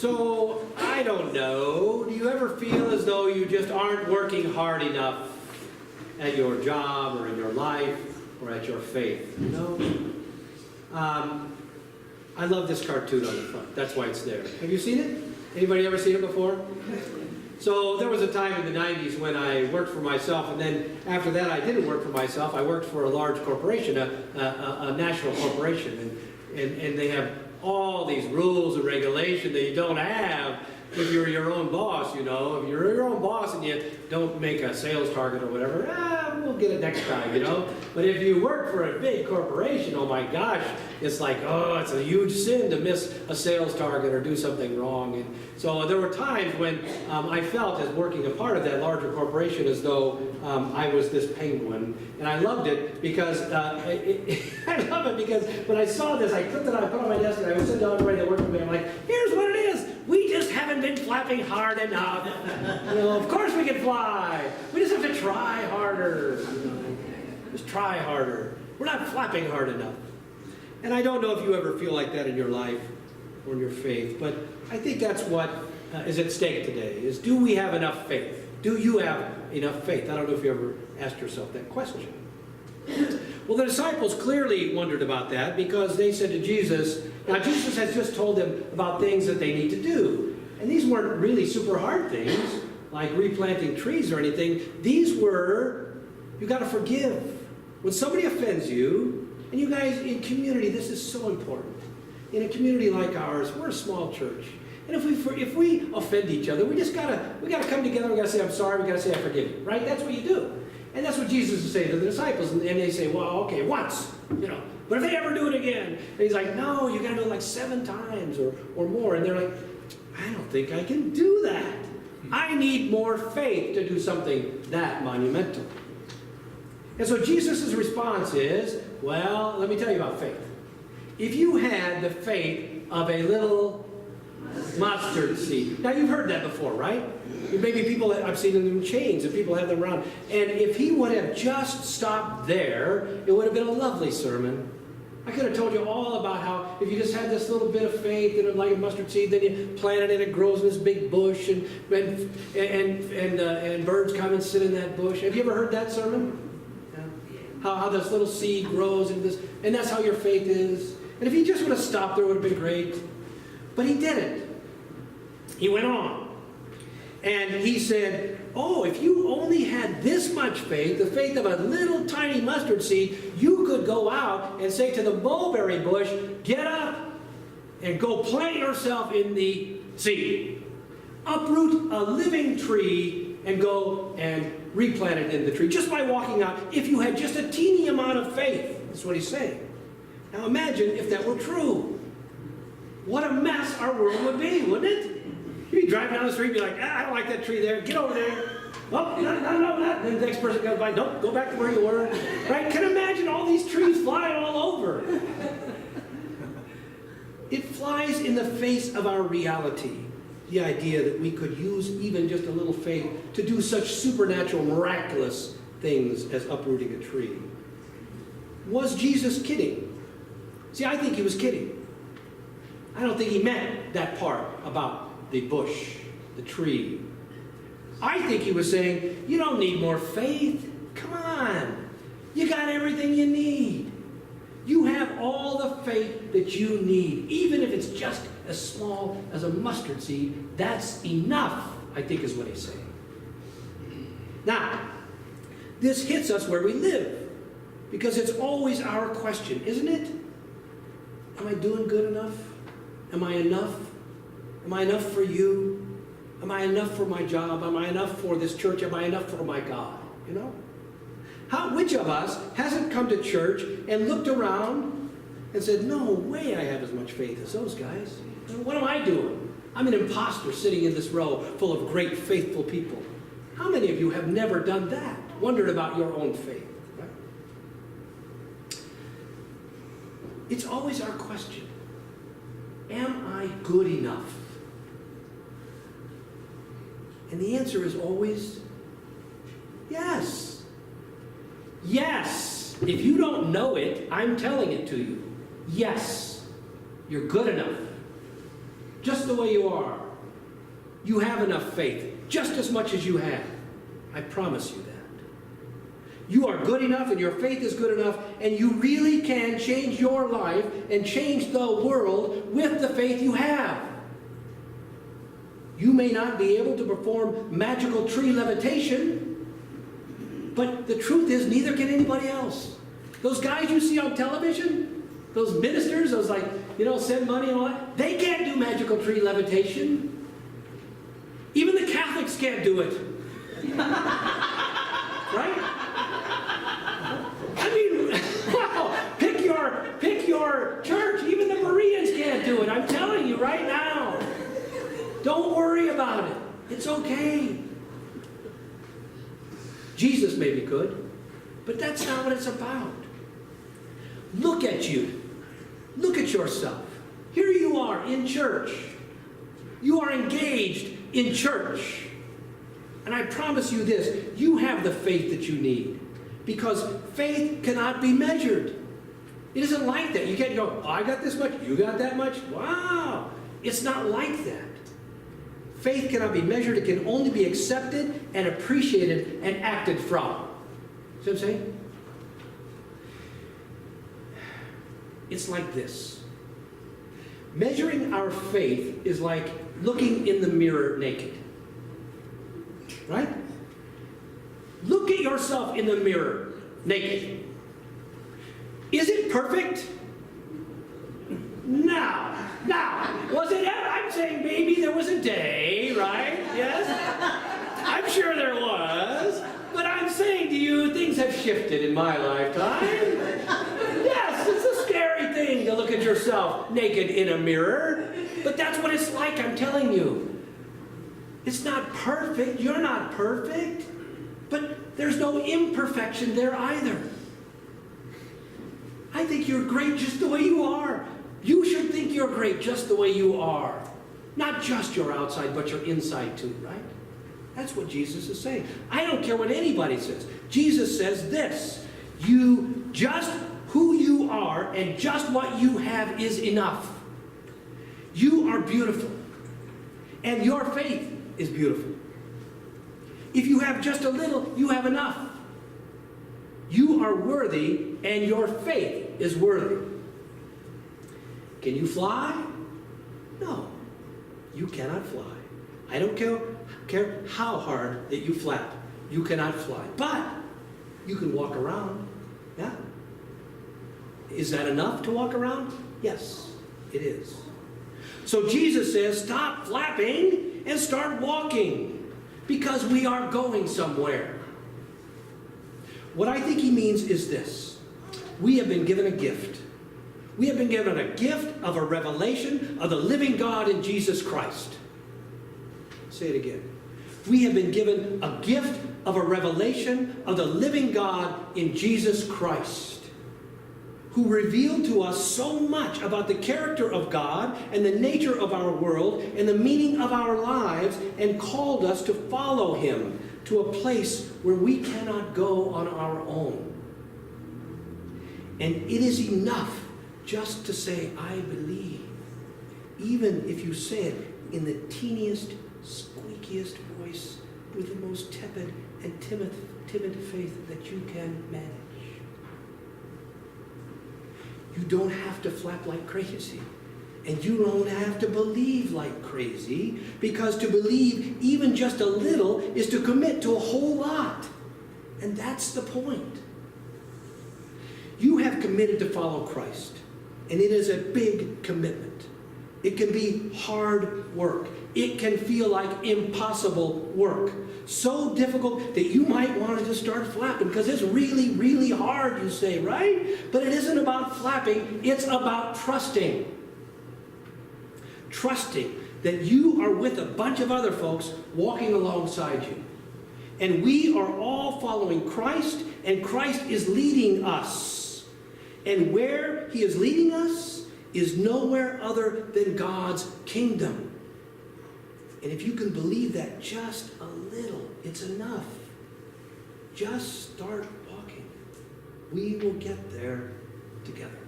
So, I don't know, do you ever feel as though you just aren't working hard enough at your job or in your life or at your faith? You know? I love this cartoon on the front. That's why it's there. Have you seen it? Anybody ever seen it before? So there was a time in the 90s when I worked for myself, and then after that I didn't work for myself. I worked for a large corporation, a national corporation, and they have all these rules and regulations that you don't have if you're your own boss, you know. If you're your own boss and you don't make a sales target or whatever, we'll get it next time, you know. But if you work for a big corporation, oh my gosh, it's like, oh, it's a huge sin to miss a sales target or do something wrong. And so there were times when I felt, as working a part of that larger corporation, as though I was this penguin. And I loved it because, I love it because when I saw this, I put it on my desk and I would sit down and ready to work with me. I'm like, here's what it is. We just haven't been flapping hard enough. You know, of course we can fly. We just have to try harder. You know? Just try harder. We're not flapping hard enough. And I don't know if you ever feel like that in your life or in your faith, but I think that's what is at stake today, is do we have enough faith? Do you have enough faith? I don't know if you ever asked yourself that question. Well, the disciples clearly wondered about that because they said to Jesus, now Jesus has just told them about things that they need to do. And these weren't really super hard things, like replanting trees or anything. These were, you got to forgive. When somebody offends you, and you guys in community, this is so important. In a community like ours, we're a small church. And if we offend each other, we gotta come together, we gotta say, I'm sorry, we gotta say, I forgive you, right? That's what you do. And that's what Jesus is saying to the disciples. And they say, well, okay, once, you know, but if they ever do it again, and he's like, no, you gotta do it like 7 times or more. And they're like, I don't think I can do that. I need more faith to do something that monumental. And so Jesus' response is, well, let me tell you about faith. If you had the faith of a little mustard seed. Now, you've heard that before, right? Maybe people, I've seen them in chains, and people have them around. And if he would have just stopped there, it would have been a lovely sermon. I could have told you all about how if you just had this little bit of faith and like a mustard seed, then you plant it and it grows in this big bush, and birds come and sit in that bush. Have you ever heard that sermon? How this little seed grows into this, and that's how your faith is. And if he just would have stopped there, it would have been great. But he didn't. He went on. And he said, oh, if you only had this much faith, the faith of a little tiny mustard seed, you could go out and say to the mulberry bush, get up and go plant yourself in the sea. Uproot a living tree and go and replant it in the tree, just by walking out, if you had just a teeny amount of faith. That's what he's saying. Now imagine if that were true. What a mess our world would be, wouldn't it? You'd be driving down the street and be like, I don't like that tree there, get over there. Oh, no. Then the next person comes by, nope, go back to where you were. Right? Can you imagine all these trees flying all over? It flies in the face of our reality. The idea that we could use even just a little faith to do such supernatural, miraculous things as uprooting a tree. Was Jesus kidding? See, I think he was kidding. I don't think he meant that part about the bush, the tree. I think he was saying, you don't need more faith. Come on. You got everything you need. You have all the faith that you need, even if it's just as small as a mustard seed. That's enough, I think is what he's saying. Now, this hits us where we live, because it's always our question, isn't it? Am I doing good enough? Am I enough? Am I enough for you? Am I enough for my job? Am I enough for this church? Am I enough for my God? You know? Which of us hasn't come to church and looked around and said, no way I have as much faith as those guys. What am I doing? I'm an imposter sitting in this row full of great, faithful people. How many of you have never done that? Wondered about your own faith? Right? It's always our question. Am I good enough? And the answer is always yes. Yes. If you don't know it, I'm telling it to you. Yes. You're good enough. Just the way you are, you have enough faith, just as much as you have. I promise you that. You are good enough and your faith is good enough, and you really can change your life and change the world with the faith you have. You may not be able to perform magical tree levitation, but the truth is neither can anybody else. Those guys you see on television, those ministers, those send money and all that, they can't do magical tree levitation. Even the Catholics can't do it. Right? I mean, wow, pick your church. Even the Bereans can't do it. I'm telling you right now. Don't worry about it. It's okay. Jesus maybe could, but that's not what it's about. Look at you. Look at yourself. Here you are in church. You are engaged in church. And I promise you this, you have the faith that you need. Because faith cannot be measured. It isn't like that. You can't go, oh, I got this much, you got that much. Wow. It's not like that. Faith cannot be measured. It can only be accepted and appreciated and acted from. See what I'm saying? It's like this. Measuring our faith is like looking in the mirror naked. Right? Look at yourself in the mirror, naked. Is it perfect? No. Was it ever? I'm saying maybe there was a day, right? Yes? I'm sure there was. But I'm saying to you, things have shifted in my lifetime. Yes, it's a scary thing to look at yourself naked in a mirror. But that's what it's like, I'm telling you. It's not perfect. You're not perfect. But there's no imperfection there either. I think you're great just the way you are. You should think you're great just the way you are. Not just your outside, but your inside too, right? That's what Jesus is saying. I don't care what anybody says. Jesus says this. You, just who you are and just what you have is enough. You are beautiful. And your faith is beautiful. If you have just a little, you have enough. You are worthy, and your faith is worthy. Can you fly? No, you cannot fly. I don't care how hard that you flap. You cannot fly. But you can walk around. Yeah? Is that enough to walk around? Yes, it is. So Jesus says, stop flapping and start walking. Because we are going somewhere. What I think he means is this. We have been given a gift. We have been given a gift of a revelation of the living God in Jesus Christ. Say it again. We have been given a gift of a revelation of the living God in Jesus Christ, who revealed to us so much about the character of God and the nature of our world and the meaning of our lives, and called us to follow him to a place where we cannot go on our own. And it is enough just to say, I believe. Even if you say it in the teeniest, squeakiest voice with the most tepid and timid faith that you can manage. You don't have to flap like crazy. And you don't have to believe like crazy, because to believe even just a little is to commit to a whole lot. And that's the point. You have committed to follow Christ, and it is a big commitment. It can be hard work. It can feel like impossible work. So difficult that you might want to just start flapping, because it's really, really hard, you say, right? But it isn't about flapping. It's about trusting. Trusting that you are with a bunch of other folks walking alongside you. And we are all following Christ, and Christ is leading us. And where he is leading us is nowhere other than God's kingdom. And if you can believe that just a little, it's enough. Just start walking. We will get there together.